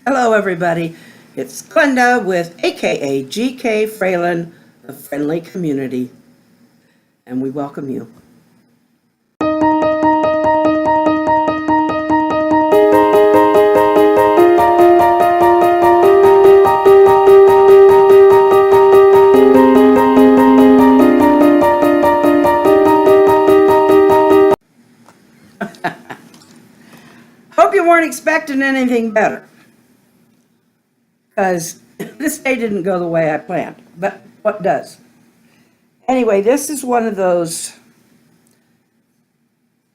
Hello, everybody. It's Glenda with AKA GK Fralin, the Friendly Community, and we welcome you. Hope you weren't expecting anything better, because this day didn't go the way I planned, but what does? Anyway, this is one of those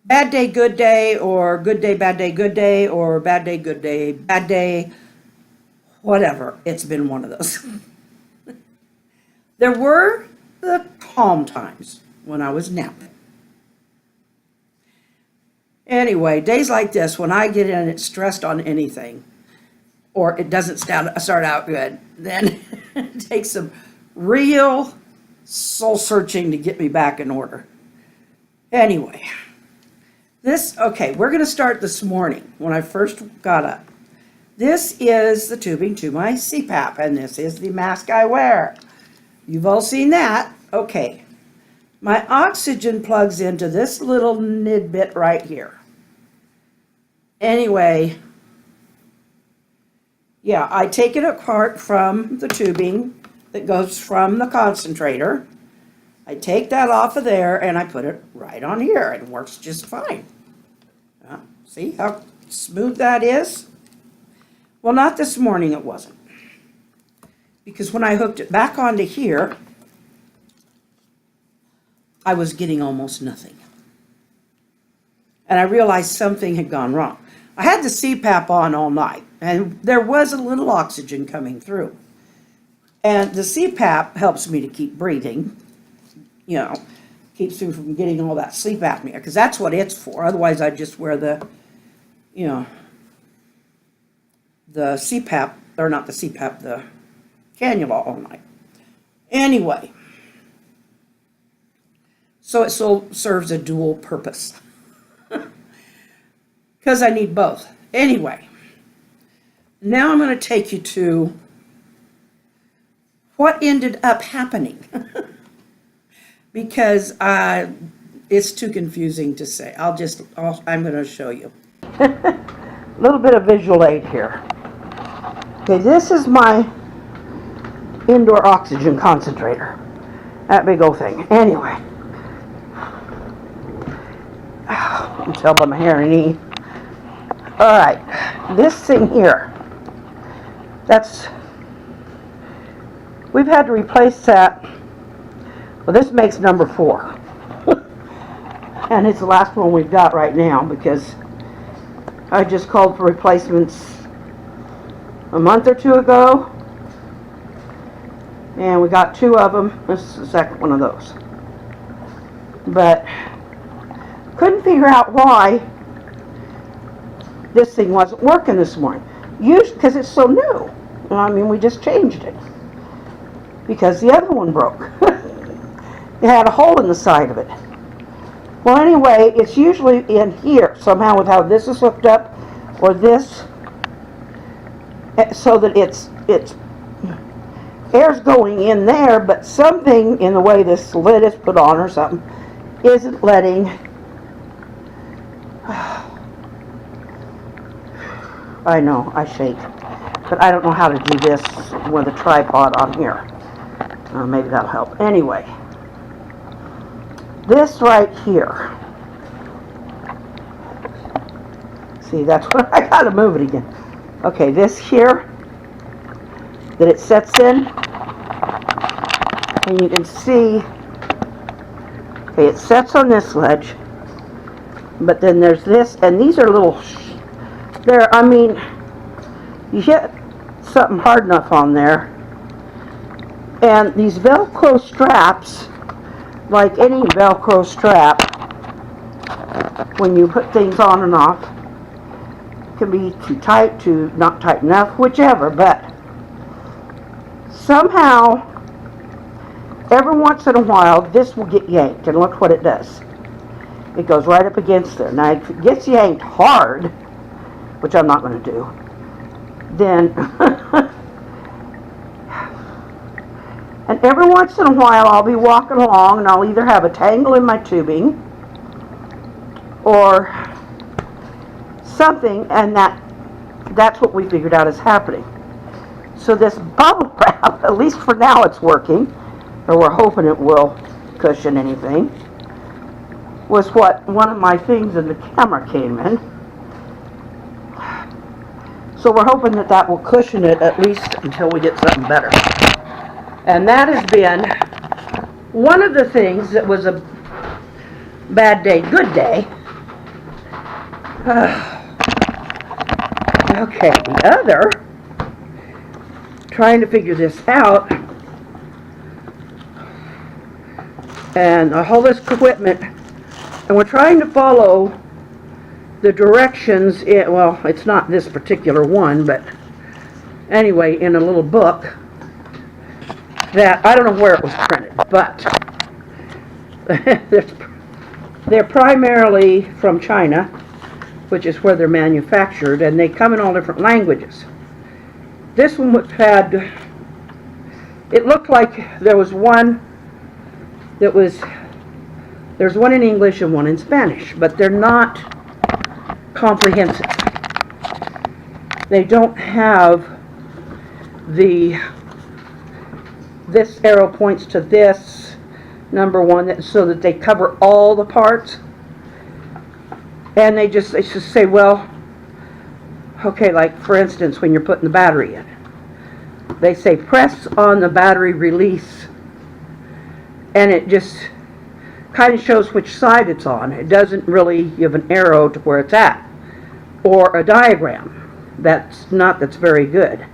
bad day, good day, or good day, bad day, good day, or bad day, good day, bad day, whatever. It's been one of those. There were the calm times when I was napping. Anyway, days like this, when I get in it stressed on anything, or it doesn't start out good, then it takes some real soul searching to get me back in order. Anyway, we're going to start this morning when I first got up. This is the tubing to my CPAP, and this is the mask I wear. You've all seen that. Okay. My oxygen plugs into this little nidbit right here. Anyway, yeah, I take it apart from the tubing that goes from the concentrator. I take that off of there and I put it right on here. It works just fine. See how smooth that is? Well, not this morning it wasn't. Because when I hooked it back onto here, I was getting almost nothing. And I realized something had gone wrong. I had the CPAP on all night, and there was a little oxygen coming through. And the CPAP helps me to keep breathing, keeps me from getting all that sleep apnea, because that's what it's for. Otherwise, I'd just wear the CPAP, or not the CPAP, the cannula all night. Anyway, so it serves a dual purpose. Because I need both. Anyway, now I'm going to take you to what ended up happening. Because it's too confusing to say. I'm going to show you. A little bit of visual aid here. Okay, this is my indoor oxygen concentrator. That big old thing. Anyway. You can tell by my hair and knee. Alright, this thing here, we've had to replace that. Well, this makes number 4. And it's the last one we've got right now because I just called for replacements a month or 2 ago. And we got 2 of them. This is the second one of those. But couldn't figure out why this thing wasn't working this morning. Usually, because it's so new. I mean, we just changed it. Because the other one broke. It had a hole in the side of it. Well, anyway, it's usually in here somehow with how this is hooked up, or this, so that it's air's going in there, but something in the way this lid is put on or something isn't letting. I know, I shake, but I don't know how to do this with a tripod on here. Maybe that'll help. Anyway, this right here. See, that's what I gotta move it again. Okay, this here that it sets in, and you can see. Okay, it sets on this ledge, but then there's this, and these are little. I mean, you hit something hard enough on there, and these Velcro straps, like any Velcro strap, when you put things on and off, can be too tight, too not tight enough, whichever, but somehow, every once in a while, this will get yanked, and look what it does. It goes right up against there. Now, if it gets yanked hard, which I'm not going to do, then, and every once in a while I'll be walking along and I'll either have a tangle in my tubing or something, and that's what we figured out is happening. So this bubble wrap, at least for now it's working, or we're hoping it will cushion anything, was what one of my things in the camera came in. So we're hoping that will cushion it at least until we get something better. And that has been one of the things that was a bad day, good day. Okay, the other, trying to figure this out, and all this equipment, and we're trying to follow the directions, well, it's not this particular one, but anyway, in a little book that, I don't know where it was printed, but they're primarily from China, which is where they're manufactured, and they come in all different languages. This one had, it looked like there was one that was, there's one in English and one in Spanish, but they're not comprehensive. They don't have this arrow points to this number one, so that they cover all the parts. And they just say, well, okay, like for instance, when you're putting the battery in, they say press on the battery release, and it just kind of shows which side it's on. It doesn't really give an arrow to where it's at, or a diagram. That's very good.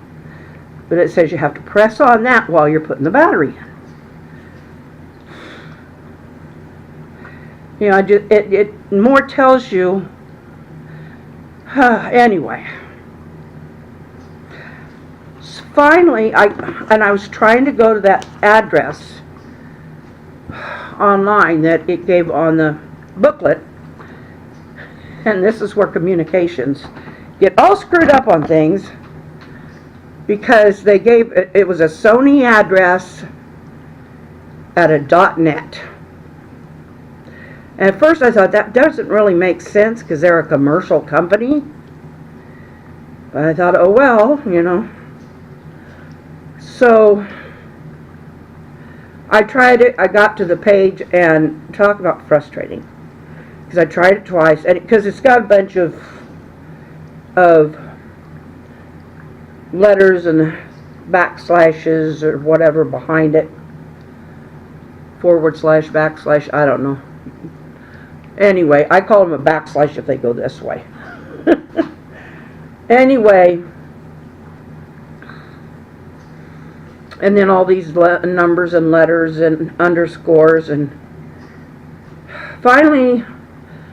But it says you have to press on that while you're putting the battery in. You know, it more tells you, anyway. Finally, I was trying to go to that address online that it gave on the booklet, and this is where communications get all screwed up on things, because they gave, it was a Sony address at a .net. And at first I thought that doesn't really make sense because they're a commercial company. But I thought, oh well, you know. So I tried it. I got to the page, and talk about frustrating. Because I tried it twice, and because it's got a bunch of letters and backslashes or whatever behind it. / backslash, I don't know. Anyway, I call them a backslash if they go this way. Anyway, and then all these numbers and letters and underscores, and finally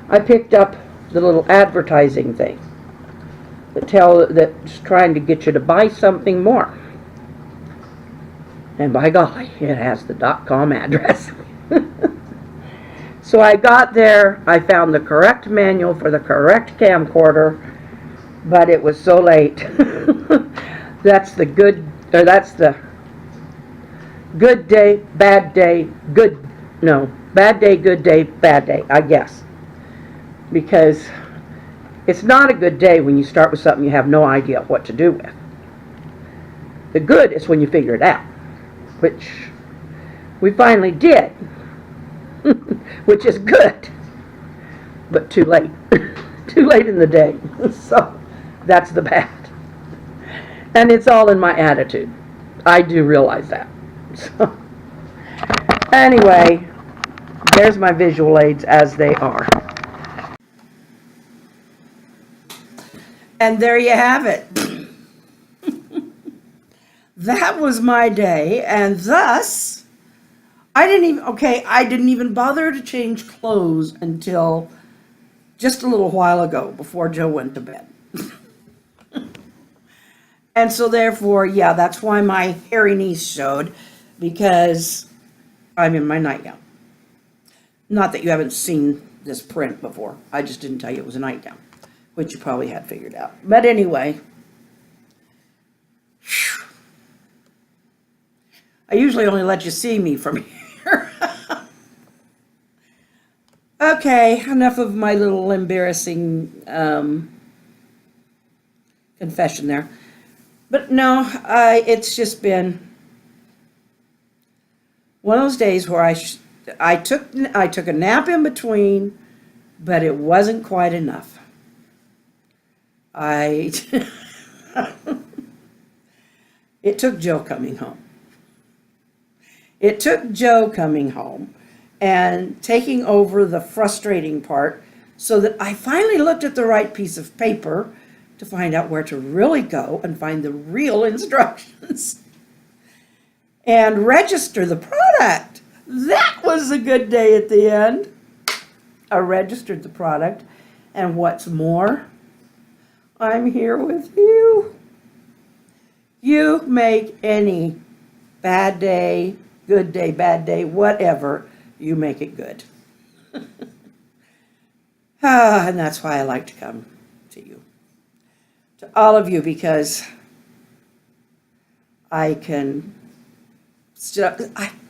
I picked up the little advertising thing that's trying to get you to buy something more. And by golly, it has the .com address. So I got there, I found the correct manual for the correct camcorder, but it was so late. That's the good day, bad day, bad day, good day, bad day, I guess. Because it's not a good day when you start with something you have no idea what to do with. The good is when you figure it out, which we finally did. Which is good, but too late. Too late in the day. So that's the bad. And it's all in my attitude. I do realize that. So anyway, there's my visual aids as they are. And there you have it. That was my day, and thus I didn't even bother to change clothes until just a little while ago, before Joe went to bed. And so therefore, yeah, that's why my hairy niece showed, because I'm in my nightgown. Not that you haven't seen this print before. I just didn't tell you it was a nightgown, which you probably had figured out. But anyway, I usually only let you see me from here. Okay, enough of my little embarrassing confession there. But no, it's just been one of those days where I took a nap in between, but it wasn't quite enough. It took Joe coming home. It took Joe coming home and taking over the frustrating part so that I finally looked at the right piece of paper to find out where to really go and find the real instructions and register the product. That was a good day at the end. I registered the product, and what's more, I'm here with you. You make any bad day, good day, bad day, whatever, you make it good. And that's why I like to come to you, to all of you, because I can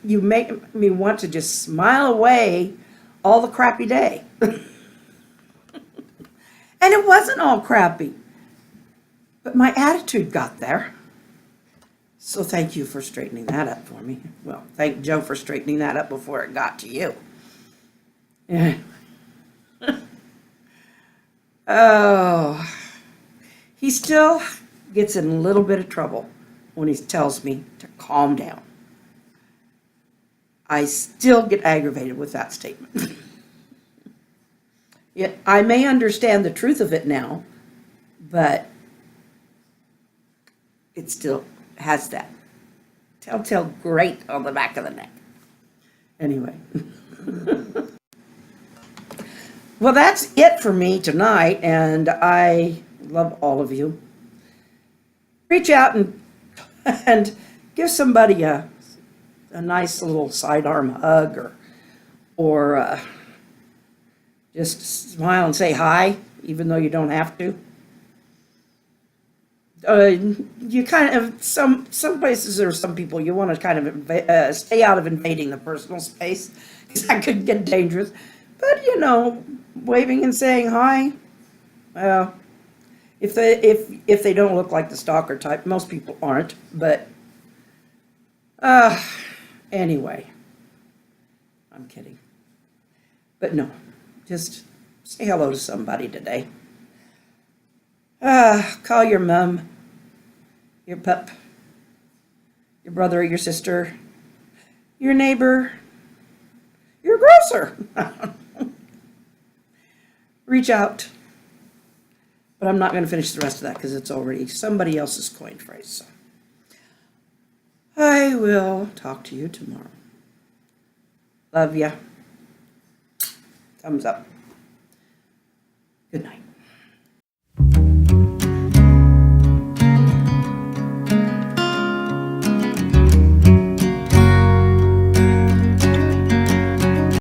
you make me want to just smile away all the crappy day. And it wasn't all crappy, but my attitude got there. So thank you for straightening that up for me. Well, thank Joe for straightening that up before it got to you. Yeah. Oh, he still gets in a little bit of trouble when he tells me to calm down. I still get aggravated with that statement. Yet I may understand the truth of it now, but it still has that telltale grate on the back of the neck. Anyway. Well, that's it for me tonight, and I love all of you. Reach out and give somebody a nice little sidearm hug, or just smile and say hi, even though you don't have to. You kind of, some places or some people, you want to kind of stay out of invading the personal space, because that could get dangerous. But, waving and saying hi, if they don't look like the stalker type, most people aren't, but anyway, I'm kidding. But no, just say hello to somebody today. Call your mom, your pup, your brother or your sister, your neighbor, your grocer. Reach out. But I'm not going to finish the rest of that because it's already somebody else's coined phrase. So I will talk to you tomorrow. Love ya. Thumbs up. Good night.